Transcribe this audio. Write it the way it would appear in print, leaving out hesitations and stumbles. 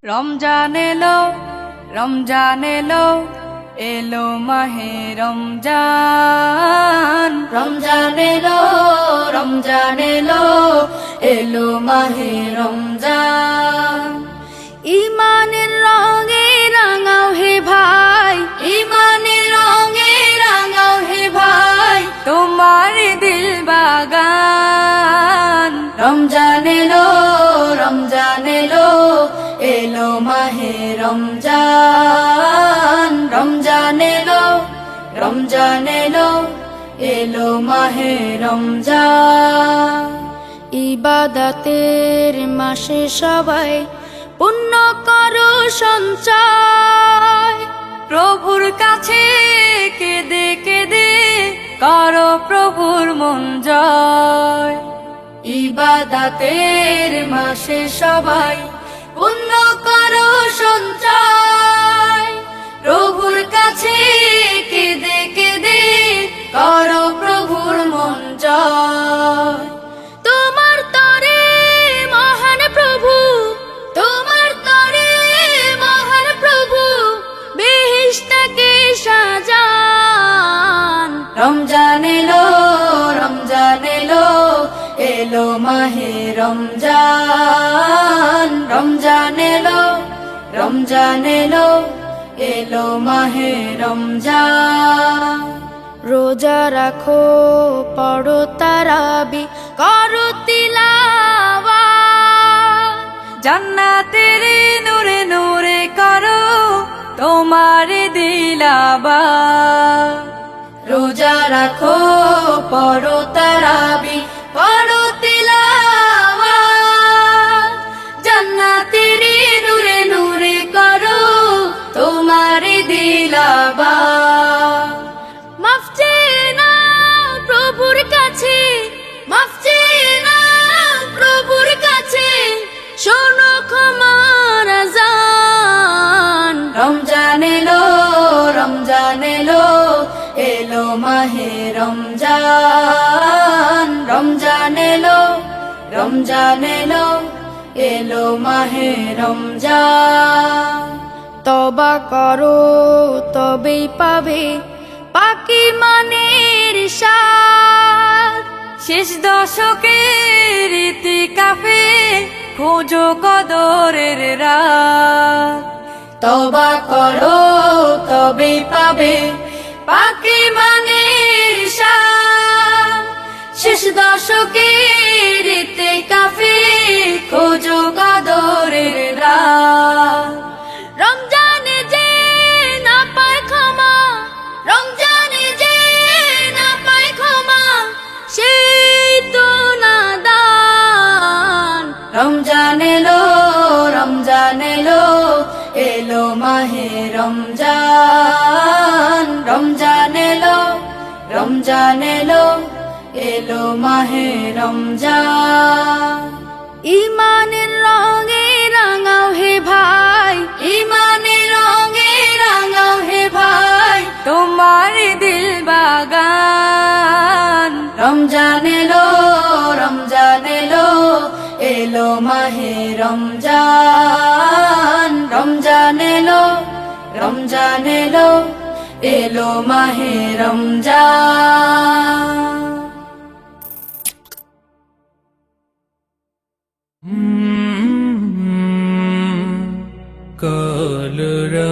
রমজান এলো, রমজান এলো, এলো মাহে রমজান। রমজান এলো, রমজান এলো, এলো মাহে রমজান। ইমানের রঙে রাঙাও হে ভাই, ইমানের রঙে রাঙাও হে ভাই, তোমার দিল বাগান। রমজান এলো, রমজান এলো, এলো মাহে রমজান। রমজান এলো, রমজান এলো, এলো মাহে রমজান। ইবাদতের মাসে সবাই পুণ্য করো সঞ্চয়, প্রভুর কাছে কেঁদে কেঁদে করো প্রভুর মন জয়। ইবাদতের মাসে সবাই পুণ্য করো সঞ্চয়, প্রভুর কাছে কেঁদে কেঁদে করো প্রভুর মন জয়। তোমার তরে মহান প্রভু, তোমার তরে মহান প্রভু, বেহেশতকে সাজান। রমজান এলো, রমজান এলো, এলো মাহে রমজান। রমজান এলো, রমজান এলো, এলো মাহে রমজান। রোজা রাখো, পড়ো তারাবি, করো তিলাওয়াত, জান্নাতের নূরে নূরে করো তোমার দিলাবাত। রোজা রাখো, পড়ো তারাবি, পড়ো তিলাওয়াত, জান্নাতের নূরে নূরে করো তোমার দিলাবাত। মাফ চেয়ে নাও প্রভুর কাছে, মাফ চেয়ে নাও প্রভুর কাছে, শোনো ক্ষমার আযান। রমজান এলো, রমজান এলো, এলো মাহে রমজান। রমজান এলো, রমজান এলো, এলো মাহে রমজান। তওবা করো তবেই পাবে পাকি মানের স্বাদ, শেষ দশকের ইতিকাফে খোঁজো কদরের রাত। তওবা করো তবেই পাবে পাকি মানের স্বাদ, শেষ দশকের ইতিকাফে খোঁজো কদরের রাত। রমজানে যে না পায় ক্ষমা, রমজানে যে না পায় ক্ষমা, সেই তো নাদান। রমজান এলো, রমজান এলো, এলো মাহে রমজান। রমজান এলো, রমজান এলো, এলো মাহে রমজান। ইমানের রঙে রাঙাও হে ভাই, ইমানের রঙে রাঙাও হে ভাই, তোমার দিল বাগান। রমজান এলো, রমজান এলো, এলো মাহে রমজান। রমজান এলো, রমজান এলো, এলো মাহে রমজান। কলরা